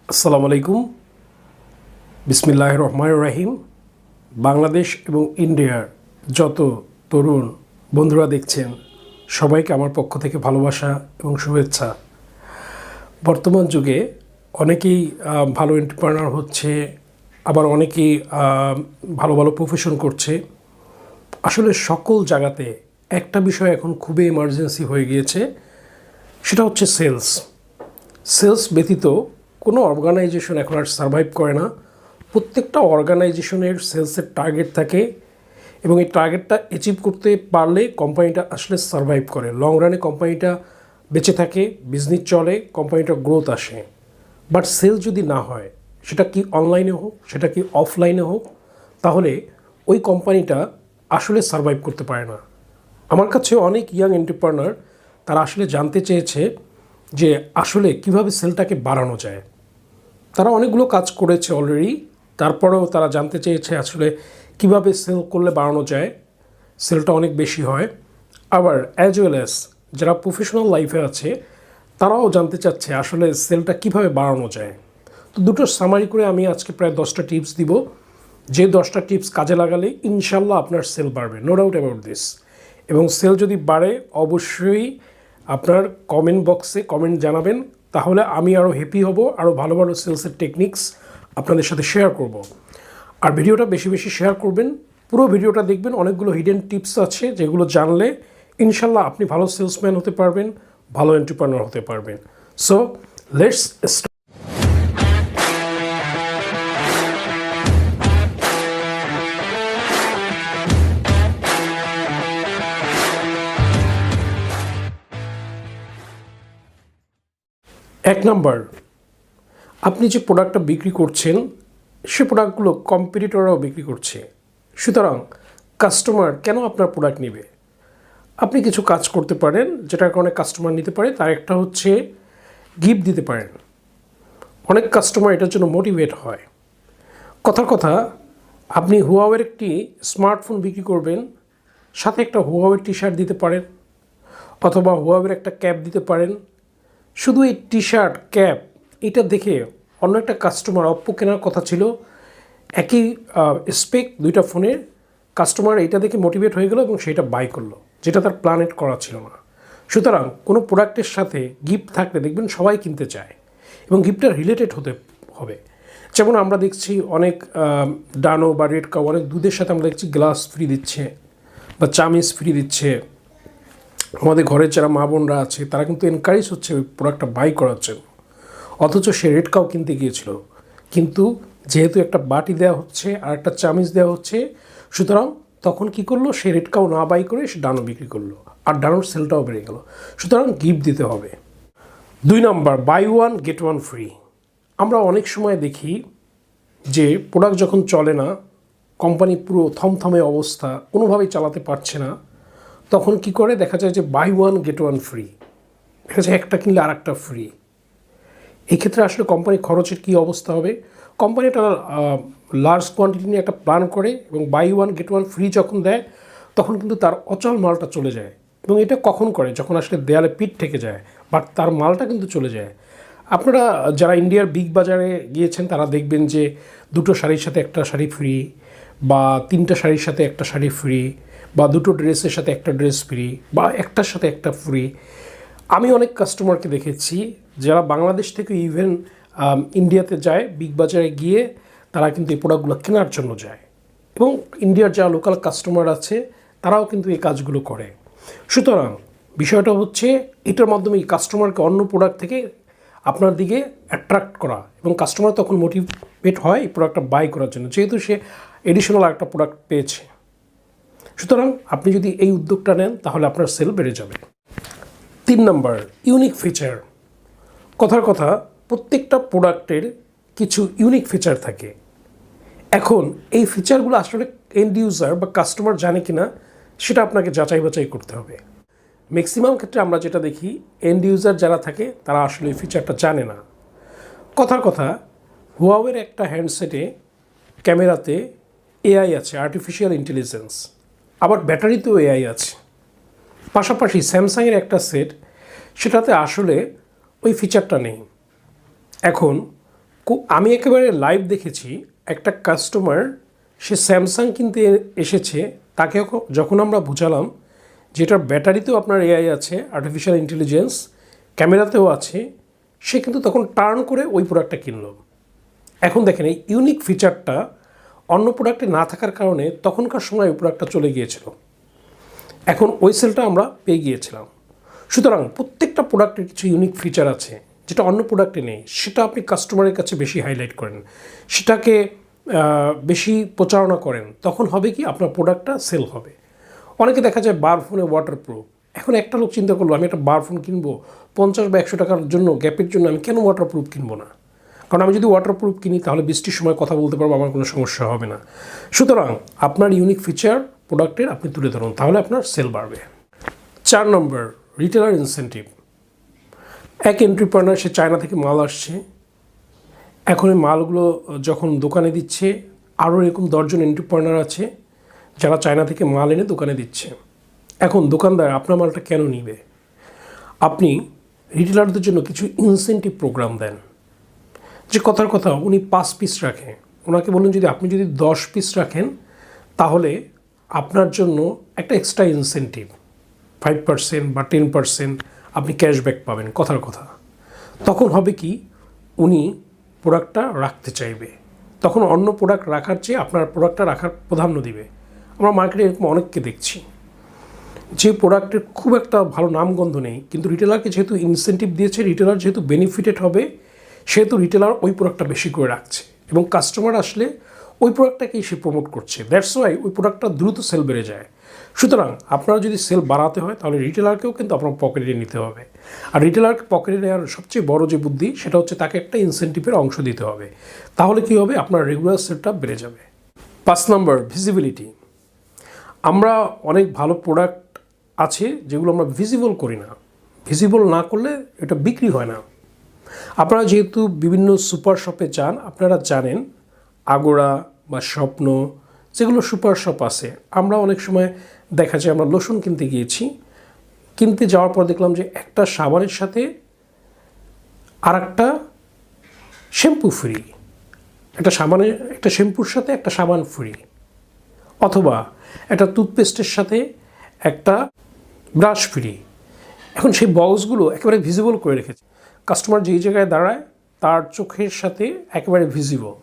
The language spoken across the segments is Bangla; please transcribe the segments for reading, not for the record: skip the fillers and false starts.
আসসালামু আলাইকুম। বিসমিল্লাহির রহমানির রহিম। বাংলাদেশ এবং ইন্ডিয়ার যত তরুণ বন্ধুরা দেখছেন, সবাইকে আমার পক্ষ থেকে ভালোবাসা এবং শুভেচ্ছা। বর্তমান যুগে অনেকেই ভালো এন্টারপ্রেনার হচ্ছে, আবার অনেকেই ভালো ভালো প্রফেশন করছে। আসলে সকল জায়গাতে একটা বিষয় এখন খুবই এমার্জেন্সি হয়ে গিয়েছে, সেটা হচ্ছে সেলস। সেলস ব্যতীত কোনো অর্গানাইজেশন এখন আর সার্ভাইভ করে না। প্রত্যেকটা অর্গানাইজেশনের সেলসের টার্গেট থাকে এবং এই টার্গেটটা অ্যাচিভ করতে পারলে কোম্পানিটা আসলে সার্ভাইভ করে। লং রানে কোম্পানিটা বেঁচে থাকে, বিজনেস চলে, কোম্পানিটার গ্রোথ আসে। বাট সেল যদি না হয়, সেটা কি অনলাইনে হোক, সেটা কি অফলাইনে হোক, তাহলে ওই কোম্পানিটা আসলে সার্ভাইভ করতে পারে না। আমার কাছে অনেক ইয়াং এন্টারপ্রেনার তারা আসলে জানতে চেয়েছে যে আসলে কিভাবে সেলটাকে বাড়ানো যায়। তারা অনেকগুলো কাজ করেছে অলরেডি, তারপরেও তারা জানতে চেয়েছে আসলে কিভাবে সেল করলে বাড়ানো যায়, সেলটা অনেক বেশি হয়। আবার অ্যাজ ওয়েল অ্যাজ যারা প্রফেশনাল লাইফে আছে, তারাও জানতে চাচ্ছে আসলে সেলটা কিভাবে বাড়ানো যায়। তো দুটো সামারি করে আমি আজকে প্রায় 10টা টিপস দিব, যে 10টা টিপস কাজে লাগালে ইনশাল্লাহ আপনার সেল বাড়বে, নো ডাউট অ্যাবাউট দিস। এবং সেল যদি বাড়ে অবশ্যই আপনার কমেন্ট বক্সে কমেন্ট জানাবেন, তাহলে আমি আরও হ্যাপি হব, আরও ভালো ভালো সেলসের টেকনিক্স আপনাদের সাথে শেয়ার করব। আর ভিডিওটা বেশি বেশি শেয়ার করবেন, পুরো ভিডিওটা দেখবেন। অনেকগুলো হিডেন টিপস আছে যেগুলো জানলে ইনশাল্লাহ আপনি ভালো সেলসম্যান হতে পারবেন, ভালো এন্টারপ্রেনার হতে পারবেন। So let's start. এক নাম্বার, আপনি যে প্রোডাক্টটা বিক্রি করছেন সে প্রোডাক্টগুলো কম্পিটিটররাও বিক্রি করছে, সুতরাং কাস্টমার কেন আপনার প্রোডাক্ট নেবে? আপনি কিছু কাজ করতে পারেন যেটার কারণে কাস্টমার নিতে পারে। তার একটা হচ্ছে গিফট দিতে পারেন। অনেক কাস্টমার এটার জন্য মোটিভেট হয়। কথার কথা, আপনি হুয়াওয়ের একটি স্মার্টফোন বিক্রি করবেন, সাথে একটা হুয়াওয়ের টি শার্ট দিতে পারেন, অথবা হুয়াওয়ের একটা ক্যাপ দিতে পারেন। শুধু এই টি শার্ট, ক্যাপ এটা দেখে অন্য একটা কাস্টমার অপ্পো কেনার কথা ছিল, একই স্পেক দুইটা ফোনের, কাস্টমার এইটা দেখে মোটিভেট হয়ে গেল এবং সেটা বাই করলো, যেটা তার প্ল্যানেট করা ছিল না। সুতরাং কোনো প্রোডাক্টের সাথে গিফট থাকলে দেখবেন সবাই কিনতে চায় এবং গিফটটা রিলেটেড হতে হবে। যেমন আমরা দেখছি অনেক ডানো বা রেড কাউ, অনেক দুধের সাথে আমরা দেখছি গ্লাস ফ্রি দিচ্ছে বা চামিচ ফ্রি দিচ্ছে। আমাদের ঘরের যারা মা বোনরা আছে তারা কিন্তু এনকারেজ হচ্ছে ওই প্রোডাক্টটা বাই করার জন্য। অথচ সে রেড কাউ কিনতে গিয়েছিল, কিন্তু যেহেতু একটা বাটি দেওয়া হচ্ছে আর একটা চামিচ দেওয়া হচ্ছে, সুতরাং তখন কি করলো, সে রেড কাউ না বাই করে সে ডানো বিক্রি করলো, আর ডানোর সেলটাও বেড়ে গেল। সুতরাং গিফট দিতে হবে। 2 number, buy one get one free. আমরা অনেক সময় দেখি যে প্রোডাক্ট যখন চলে না, কোম্পানি পুরো থমথমে অবস্থা, কোনোভাবেই চালাতে পারছে না, তখন কি করে, দেখা যায় যে buy one get one free, দেখা যায় একটা কিনলে আর একটা ফ্রি। এই ক্ষেত্রে আসলে কোম্পানির খরচের কী অবস্থা হবে? কোম্পানি একটা লার্জ কোয়ান্টিটি নিয়ে একটা প্ল্যান করে এবং buy one get one free যখন দেয়, তখন কিন্তু তার অচল মালটা চলে যায়। এবং এটা কখন করে? যখন আসলে দেয়ালে পিঠ থেকে যায়, বাট তার মালটা কিন্তু চলে যায়। আপনারা যারা ইন্ডিয়ার বিগ বাজারে গিয়েছেন তারা দেখবেন যে 2টো শাড়ির সাথে একটা শাড়ি ফ্রি, বা 3টা শাড়ির সাথে একটা শাড়ি ফ্রি, বা 2টো ড্রেসের সাথে একটা ড্রেস ফ্রি, বা একটার সাথে একটা ফ্রি। আমি অনেক কাস্টমারকে দেখেছি যারা বাংলাদেশ থেকে ইভেন ইন্ডিয়াতে যায়, বিগ বাজারে গিয়ে তারা কিন্তু এই প্রোডাক্টগুলো কেনার জন্য যায়, এবং ইন্ডিয়ার যারা লোকাল কাস্টমার আছে তারাও কিন্তু এই কাজগুলো করে। সুতরাং বিষয়টা হচ্ছে এটার মাধ্যমে এই কাস্টমারকে অন্য প্রোডাক্ট থেকে আপনার দিকে অ্যাট্রাক্ট করা, এবং কাস্টমার তখন মোটিভেট হয় এই প্রোডাক্টটা বাই করার জন্য, যেহেতু সে এডিশনাল একটা প্রোডাক্ট পেয়েছে। সুতরাং আপনি যদি এই উদ্যোগটা নেন তাহলে আপনার সেল বেড়ে যাবে। 3 নাম্বার, ইউনিক ফিচার। কথার কথা, প্রত্যেকটা প্রোডাক্টের কিছু ইউনিক ফিচার থাকে। এখন এই ফিচারগুলো আসলে এন্ড ইউজার বা কাস্টমার জানে কি না, সেটা আপনাকে যাচাই বাছাই করতে হবে। ম্যাক্সিমাম ক্ষেত্রে আমরা যেটা দেখি, এন্ড ইউজার যারা থাকে তারা আসলে এই ফিচারটা জানে না। কথার কথা, হুয়াওয়ের একটা হ্যান্ডসেটে ক্যামেরাতে এআই আছে, আর্টিফিশিয়াল ইন্টেলিজেন্স, আবার ব্যাটারিতেও এআই আছে। পাশাপাশি স্যামসাংয়ের একটা সেট, সেটাতে আসলে ওই ফিচারটা নেই। এখন আমি একেবারে লাইভ দেখেছি একটা কাস্টমার, সে স্যামসাং কিনতে এসেছে, তাকে যখন আমরা বুঝালাম যে এটার ব্যাটারিতেও আপনার এআই আছে, আর্টিফিশিয়াল ইন্টেলিজেন্স, ক্যামেরাতেও আছে, সে কিন্তু তখন টার্ন করে ওই প্রোডাক্টটা কিনলো। এখন দেখেন এই ইউনিক ফিচারটা অন্য প্রোডাক্টে না থাকার কারণে তখনকার সময় ওই প্রোডাক্টটা চলে গিয়েছিল, এখন ওই সেলটা আমরা পেয়ে গিয়েছিলাম। সুতরাং প্রত্যেকটা প্রোডাক্টের কিছু ইউনিক ফিচার আছে যেটা অন্য প্রোডাক্টে নেই, সেটা আপনি কাস্টমারের কাছে বেশি হাইলাইট করেন, সেটাকে বেশি প্রচারণা করেন, তখন হবে কি আপনার প্রোডাক্টটা সেল হবে। অনেকে দেখা যায় বার ফোনে ওয়াটারপ্রুফ, এখন একটা লোক চিন্তা করলো আমি একটা বার ফোন কিনবো 50 বা 100 টাকার জন্য, গ্যাপের জন্য আমি কেন ওয়াটারপ্রুফ কিনবো না? কারণ আমি যদি ওয়াটারপ্রুফ কিনি তাহলে বৃষ্টির সময় কথা বলতে পারবো, আমার কোনো সমস্যা হবে না। সুতরাং আপনার ইউনিক ফিচার প্রোডাক্টের আপনি তুলে ধরুন, তাহলে আপনার সেল বাড়বে। 4 নম্বর, রিটেলার ইনসেন্টিভ। এক এন্ট্রিপ্রেনার, সে চায়না থেকে মাল আসছে, এখন এই মালগুলো যখন দোকানে দিচ্ছে, আরও এরকম 10 জন এন্ট্রিপ্রেনার আছে যারা চায়না থেকে মাল এনে দোকানে দিচ্ছে। এখন দোকানদার আপনার মালটা কেন নিবে? আপনি রিটেলারদের জন্য কিছু ইনসেন্টিভ প্রোগ্রাম দেন, যে কথার কথা উনি 5 পিস রাখে, ওনাকে বলুন যদি আপনি যদি 10 পিস রাখেন তাহলে আপনার জন্য একটা এক্সট্রা ইনসেন্টিভ 5% বা 10% আপনি ক্যাশব্যাক পাবেন, কথার কথা। তখন হবে কি, উনি প্রোডাক্টটা রাখতে চাইবে, তখন অন্য প্রোডাক্ট রাখার চেয়ে আপনার প্রোডাক্টটা রাখার প্রাধান্য দিবে। আমরা মার্কেটে এরকম অনেককে দেখছি যে প্রোডাক্টের খুব একটা ভালো নামগন্ধ নেই, কিন্তু রিটেলারকে যেহেতু ইনসেন্টিভ দিয়েছে, রিটেলার যেহেতু বেনিফিটেড হবে, সেহেতু রিটেলার ওই প্রোডাক্টটা বেশি করে রাখছে এবং কাস্টমার আসলে ওই প্রোডাক্টটাকেই সে প্রমোট করছে। দ্যাটস ওয়াই ওই প্রোডাক্টটা দ্রুত সেল বেড়ে যায়। সুতরাং আপনারা যদি সেল বাড়াতে হয় তাহলে রিটেলারকেও কিন্তু আপনার পকেটে নিতে হবে, আর রিটেলারকে পকেটে নেওয়ার সবচেয়ে বড় যে বুদ্ধি সেটা হচ্ছে তাকে একটা ইনসেন্টিভের অংশ দিতে হবে, তাহলে কী হবে, আপনার রেগুলার সেলটা বেড়ে যাবে। 5 নম্বর, ভিজিবিলিটি। আমরা অনেক ভালো প্রোডাক্ট আছে যেগুলো আমরা ভিজিবল করি না, ভিজিবল না করলে এটা বিক্রি হয় না। আপনারা যেহেতু বিভিন্ন সুপার শপে যান, আপনারা জানেন আগোড়া বা স্বপ্ন যেগুলো সুপার শপ আছে, আমরা অনেক সময় দেখা যায় আমরা লোশন কিনতে গিয়েছি, কিনতে যাওয়ার পর দেখলাম যে একটা সাবানের সাথে আর একটা শ্যাম্পু ফ্রি, একটা শ্যাম্পুর সাথে একটা সাবান ফ্রি, অথবা একটা টুথপেস্টের সাথে একটা ব্রাশ ফ্রি। এখন সেই বক্সগুলো একেবারে ভিজিবল করে রেখেছে, কাস্টমার যেই জায়গায় দাঁড়ায় তার চোখের সাথে একেবারে ভিজিবল।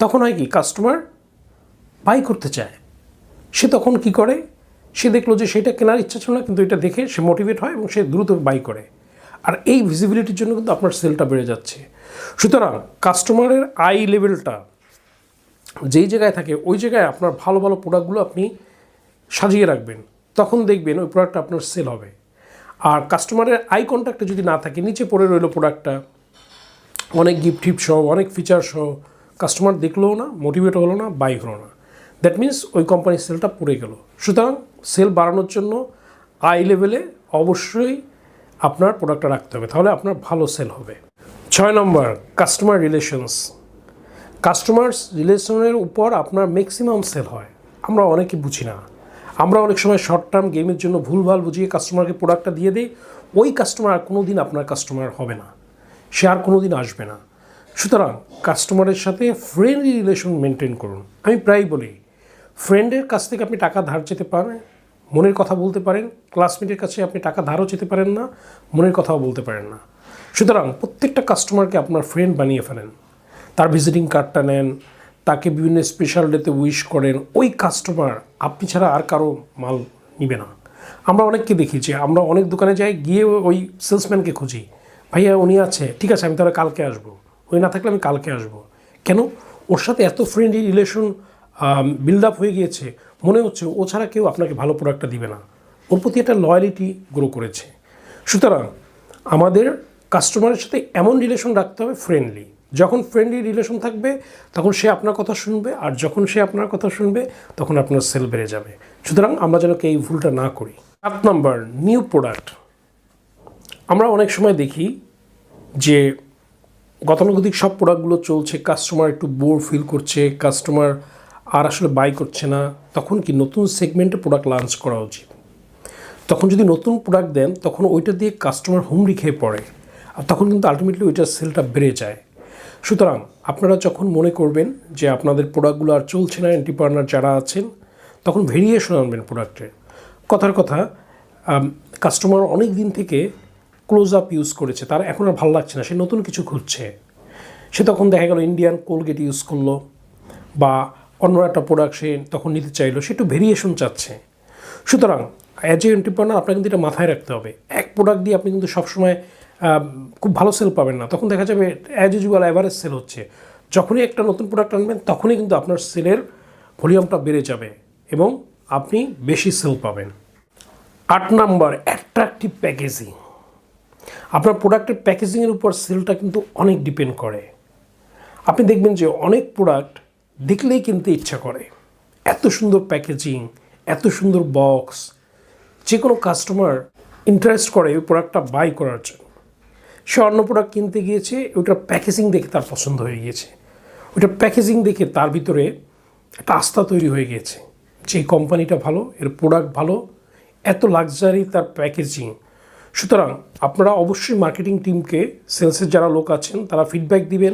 তখন হয় কি, কাস্টমার বাই করতে চায়, সে তখন কি করে, সে দেখলো যে সেটা কেনার ইচ্ছা ছিল না, কিন্তু এটা দেখে সে মোটিভেট হয় এবং সে দ্রুত বাই করে। আর এই ভিজিবিলিটির জন্য কিন্তু আপনার সেলটা বেড়ে যাচ্ছে। সুতরাং কাস্টমারের আই লেভেলটা যেই জায়গায় থাকে ওই জায়গায় আপনার ভালো ভালো প্রোডাক্টগুলো আপনি সাজিয়ে রাখবেন, তখন দেখবেন ওই প্রোডাক্টটা আপনার সেল হবে। আর কাস্টমারের আই কন্ট্যাক্টে যদি না থাকে, নিচে পড়ে রইলো প্রোডাক্টটা অনেক গিফট টিপ সহ, অনেক ফিচার সহ, কাস্টমার দেখলেও না, মোটিভেট হলো না, বাই হলো না, দ্যাট মিনস ওই কোম্পানির সেলটা পড়ে গেল। সুতরাং সেল বাড়ানোর জন্য আই লেভেলে অবশ্যই আপনার প্রোডাক্টটা রাখতে হবে, তাহলে আপনার ভালো সেল হবে। 6 নম্বর, কাস্টমার রিলেশনস। কাস্টমার রিলেশনের উপর আপনার ম্যাক্সিমাম সেল হয়। আমরা অনেকে বুঝি না, আমরা অনেক সময় শর্ট টার্ম গেমের জন্য ভুলভাল বুঝিয়ে কাস্টমারকে প্রোডাক্টটা দিয়ে দিই, ওই কাস্টমার আর কোনো দিন আপনার কাস্টমার হবে না, সে আর কোনো দিন আসবে না। সুতরাং কাস্টমারের সাথে ফ্রেন্ডলি রিলেশন মেনটেন করুন। আমি প্রায় বলি, ফ্রেন্ডের কাছ থেকে আপনি টাকা ধার যেতে পারেন, মনের কথা বলতে পারেন, ক্লাসমেটের কাছে আপনি টাকা ধারও যেতে পারেন না, মনের কথাও বলতে পারেন না। সুতরাং প্রত্যেকটা কাস্টমারকে আপনার ফ্রেন্ড বানিয়ে ফেলেন, তার ভিজিটিং কার্ডটা নেন, তাকে বিভিন্ন স্পেশাল ডেতে উইশ করেন। ওই কাস্টমার আপনি ছাড়া আর কারো মাল নিবে না। আমরা অনেককে দেখি যে আমরা অনেক দোকানে যাই, গিয়ে ওই সেলসম্যানকে খুঁজি, ভাইয়া উনি আছে, ঠিক আছে আমি তাহলে কালকে আসবো, ওই না থাকলে আমি কালকে আসবো। কেন? ওর সাথে এত ফ্রেন্ডলি রিলেশন বিল্ড আপ হয়ে গিয়েছে, মনে হচ্ছে ও ছাড়া কেউ আপনাকে ভালো প্রোডাক্টটা দিবে না, ওর প্রতি একটা লয়ালিটি গ্রো করেছে। সুতরাং আমাদের কাস্টমারের সাথে এমন রিলেশন রাখতে হবে ফ্রেন্ডলি। যখন ফ্রেন্ডলি রিলেশন থাকবে তখন সে আপনার কথা শুনবে, আর যখন সে আপনার কথা শুনবে তখন আপনার সেল বেড়ে যাবে। সুতরাং আমরা যেন এই ভুলটা না করি। 7 নম্বর, নিউ প্রোডাক্ট। আমরা অনেক সময় দেখি যে গতানুগতিক সব প্রোডাক্টগুলো চলছে, কাস্টমার একটু বোর ফিল করছে, কাস্টমার আর আসলে বাই করছে না, তখন কি নতুন সেগমেন্টে প্রোডাক্ট লঞ্চ করা উচিত। তখন যদি নতুন প্রোডাক্ট দেন তখন ওইটা দিয়ে কাস্টমার হুমড়ি খেয়ে পড়ে, আর তখন কিন্তু আলটিমেটলি ওইটার সেলটা বেড়ে যায়। সুতরাং আপনারা যখন মনে করবেন যে আপনাদের প্রোডাক্টগুলো আর চলছে না, এন্টারপ্রেনার যারা আছেন, তখন ভেরিয়েশন আনবেন প্রোডাক্টের। কথার কথা, কাস্টমার অনেক দিন থেকে ক্লোজ আপ ইউজ করেছে, তার এখন আর ভালো লাগছে না, সে নতুন কিছু খুঁজছে। সে তখন দেখা গেল ইন্ডিয়ান কোলগেট ইউজ করলো বা অন্য একটা প্রোডাক্ট সে তখন নিতে চাইলো, সে একটু ভেরিয়েশন চাচ্ছে। সুতরাং অ্যাজ এ এন্টারপ্রেনার আপনাকে কিন্তু এটা মাথায় রাখতে হবে। এক প্রোডাক্ট দিয়ে আপনি কিন্তু সবসময় খুব ভালো সেল পাবেন না, তখন দেখা যাবে অ্যাজ ইউজুয়াল অ্যাভারেজ সেল হচ্ছে। যখনই একটা নতুন প্রোডাক্ট আনবেন তখনই কিন্তু আপনার সেলের ভলিউমটা বেড়ে যাবে এবং আপনি বেশি সেল পাবেন। 8 নাম্বার, অ্যাট্রাকটিভ প্যাকেজিং। আপনার প্রোডাক্টের প্যাকেজিংয়ের উপর সেলটা কিন্তু অনেক ডিপেন্ড করে। আপনি দেখবেন যে অনেক প্রোডাক্ট দেখলেই কিনতে ইচ্ছা করে, এত সুন্দর প্যাকেজিং, এত সুন্দর বক্স, যে কোনো কাস্টমার ইন্টারেস্ট করে ওই প্রোডাক্টটা বাই করার জন্য। সে অন্য প্রোডাক্ট কিনতে গিয়েছে, ওইটার প্যাকেজিং দেখে তার পছন্দ হয়ে গিয়েছে, ওইটার প্যাকেজিং দেখে তার ভিতরে একটা আস্থা তৈরি হয়ে গিয়েছে যে এই কোম্পানিটা ভালো, এর প্রোডাক্ট ভালো, এত লাক্সারি তার প্যাকেজিং। সুতরাং আপনারা অবশ্যই মার্কেটিং টিমকে, সেলসের যারা লোক আছেন তারা ফিডব্যাক দিবেন,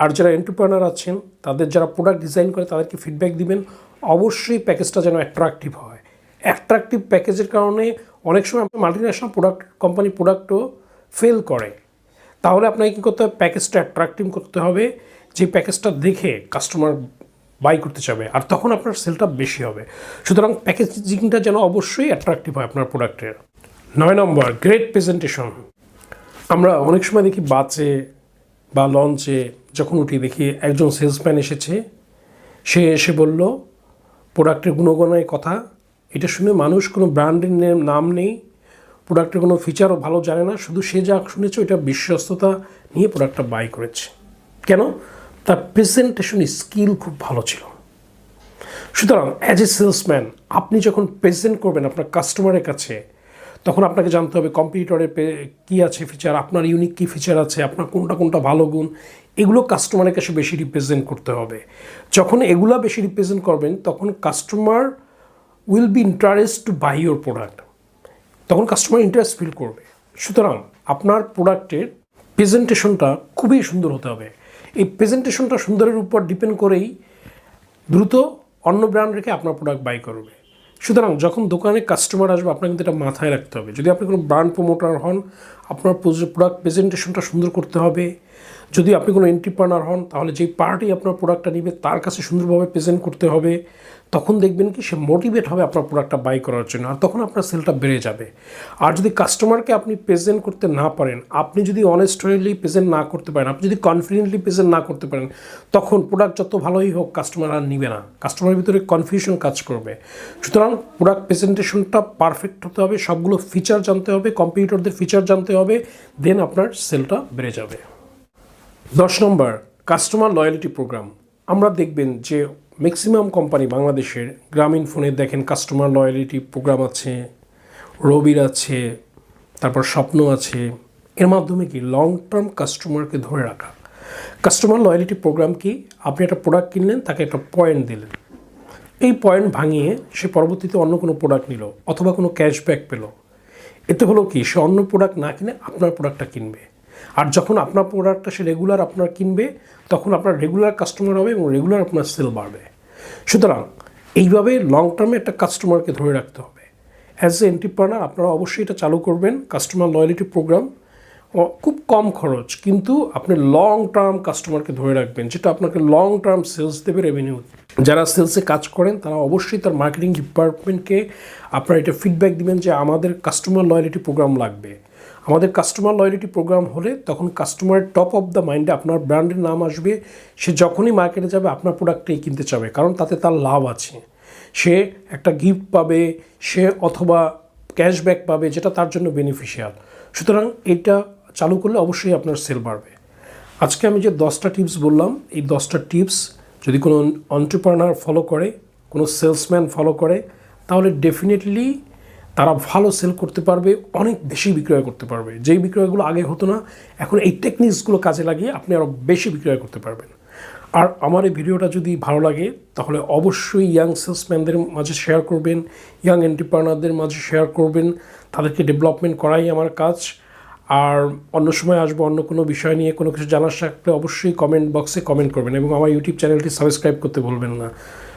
আর যারা এন্টারপ্রেনার আছেন তাদের যারা প্রোডাক্ট ডিজাইন করে তাদেরকে ফিডব্যাক দিবেন। অবশ্যই প্যাকেজটা যেন অ্যাট্রাকটিভ হয়। অ্যাট্রাকটিভ প্যাকেজের কারণে অনেক সময় মাল্টিন্যাশনাল প্রোডাক্ট কোম্পানি প্রোডাক্টও ফেল করে। তাহলে আপনাকে কী করতে হবে, প্যাকেজটা অ্যাট্রাকটিভ করতে হবে, যে প্যাকেজটা দেখে কাস্টমার বাই করতে চাবে, আর তখন আপনার সেলটা বেশি হবে। সুতরাং প্যাকেজিংটা যেন অবশ্যই অ্যাট্রাকটিভ হয় আপনার প্রোডাক্টের। 9 নম্বর, গ্রেট প্রেজেন্টেশন। আমরা অনেক সময় দেখি বাসে বা লঞ্চে যখন উঠি, দেখি একজন সেলসম্যান এসেছে, সে এসে বলল প্রোডাক্টের গুণগণের কথা। এটা শুনে মানুষ কোনো ব্র্যান্ডের নাম নেই, প্রোডাক্টের কোনো ফিচারও ভালো জানে না, শুধু সে যা শুনেছে ওইটা বিশ্বস্ততা নিয়ে প্রোডাক্টটা বাই করেছে। কেন? তার প্রেজেন্টেশন স্কিল খুব ভালো ছিল। সুতরাং অ্যাজ এ সেলসম্যান আপনি যখন প্রেজেন্ট করবেন আপনার কাস্টমারের কাছে, তখন আপনাকে জানতে হবে কম্পিটিটরের কী আছে ফিচার, আপনার ইউনিক কী ফিচার আছে, আপনার কোনটা ভালো গুণ, এগুলো কাস্টমারের কাছে বেশি রিপ্রেজেন্ট করতে হবে। যখন এগুলো বেশি রিপ্রেজেন্ট করবেন তখন customer will be interest to buy your product, তখন কাস্টমার ইন্টারেস্ট ফিল করবে। সুতরাং আপনার প্রোডাক্টের প্রেজেন্টেশনটা খুবই সুন্দর হতে হবে। এই প্রেজেন্টেশনটা সুন্দরের উপর ডিপেন্ড করেই দ্রুত অন্য ব্র্যান্ড রেখে আপনার প্রোডাক্ট বাই করবে। সুতরাং যখন দোকানে কাস্টমার আসবে আপনাকে কিন্তু এটা মাথায় রাখতে হবে। যদি আপনি কোনো ব্র্যান্ড প্রমোটার হন, আপনার প্রোডাক্ট প্রেজেন্টেশনটা সুন্দর করতে হবে। যদি আপনি কোনো এন্টারপ্রেনার হন, তাহলে যেই পার্টি আপনার প্রোডাক্টটা নিবে তার কাছে সুন্দরভাবে প্রেজেন্ট করতে হবে। তখন দেখবেন কি সে মোটিভেট হবে আপনার প্রোডাক্টটা বাই করার জন্য, আর তখন আপনার সেলটা বেড়ে যাবে। আর যদি কাস্টমারকে আপনি প্রেজেন্ট করতে না পারেন, আপনি যদি অনেস্টলি প্রেজেন্ট না করতে পারেন, আপনি যদি কনফিডেন্টলি প্রেজেন্ট না করতে পারেন, তখন প্রোডাক্ট যত ভালোই হোক কাস্টমার আর নিবে না, কাস্টমারের ভিতরে কনফিউশন কাজ করবে। সুতরাং প্রোডাক্ট প্রেজেন্টেশনটা পারফেক্ট হতে হবে, সবগুলো ফিচার জানতে হবে, কম্পিউটারদের ফিচার জানতে হবে, দেন আপনার সেলটা বেড়ে যাবে। 10 নম্বর, কাস্টমার লয়্যালিটি প্রোগ্রাম। আমরা দেখবেন যে ম্যাক্সিমাম কোম্পানি বাংলাদেশের, গ্রামীণ ফোনে দেখেন কাস্টমার লয়্যালিটি প্রোগ্রাম আছে, রবির আছে, তারপর স্বপ্ন আছে। এর মাধ্যমে কি লং টার্ম কাস্টমারকে ধরে রাখা। কাস্টমার লয়্যালিটি প্রোগ্রাম কি, আপনি একটা প্রোডাক্ট কিনলেন, তাকে একটা পয়েন্ট দিলেন, এই পয়েন্ট ভাঙিয়ে সে পরবর্তীতে অন্য কোনো প্রোডাক্ট নিল অথবা কোনো ক্যাশব্যাক পেল। এতে হলো কি, সে অন্য প্রোডাক্ট না কিনে আপনার প্রোডাক্টটা কিনবে। আর যখন আপনার প্রোডাক্টটা সে রেগুলার আপনার কিনবে, তখন আপনার রেগুলার কাস্টমার হবে এবং রেগুলার আপনার সেল বাড়বে। সুতরাং এইভাবে লং টার্মে একটা কাস্টমারকে ধরে রাখতে হবে। অ্যাজ এ এন্টারপ্রেনার আপনারা অবশ্যই এটা চালু করবেন, কাস্টমার লয়্যালিটি প্রোগ্রাম। খুব কম খরচ, কিন্তু আপনি লং টার্ম কাস্টমারকে ধরে রাখবেন, যেটা আপনাকে লং টার্ম সেলস দেবে, রেভিনিউ। যারা সেলসে কাজ করেন তারা অবশ্যই তার মার্কেটিং ডিপার্টমেন্টকে আপনারা এটা ফিডব্যাক দিবেন যে আমাদের কাস্টমার লয়্যালিটি প্রোগ্রাম লাগবে। আমাদের কাস্টমার লয়্যালিটি প্রোগ্রাম হলে তখন কাস্টমারের টপ অফ দ্য মাইন্ডে আপনার ব্র্যান্ডের নাম আসবে। সে যখনই মার্কেটে যাবে আপনার প্রোডাক্টটাই কিনতে চাবে, কারণ তাতে তার লাভ আছে। সে একটা গিফট পাবে, সে অথবা ক্যাশব্যাক পাবে, যেটা তার জন্য বেনিফিশিয়াল। সুতরাং এটা চালু করলে অবশ্যই আপনার সেল বাড়বে। আজকে আমি যে 10টা টিপস বললাম, এই 10টা টিপস যদি কোনো এন্টারপ্রেনার ফলো করে, কোনো সেলসম্যান ফলো করে, তাহলে ডেফিনেটলি তারা ভালো সেল করতে পারবে, অনেক বেশি বিক্রয় করতে পারবে। যেই বিক্রয়গুলো আগে হতো না, এখন এই টেকনিক্সগুলো কাজে লাগিয়ে আপনি আরও বেশি বিক্রয় করতে পারবেন। আর আমার এই ভিডিওটা যদি ভালো লাগে তাহলে অবশ্যই ইয়াং সেলসম্যানদের মাঝে শেয়ার করবেন, ইয়াং এন্টারপ্রেনারদের মাঝে শেয়ার করবেন, তাদেরকে ডেভেলপমেন্ট করাই আমার কাজ। আর অন্য সময় আসবো অন্য কোনো বিষয় নিয়ে। কোনো কিছু জানার থাকলে অবশ্যই কমেন্ট বক্সে কমেন্ট করবেন এবং আমার ইউটিউব চ্যানেলটি সাবস্ক্রাইব করতে ভুলবেন না।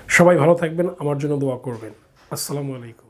সবাই ভালো থাকবেন, আমার জন্য দোয়া করবেন। আসসালামু আলাইকুম।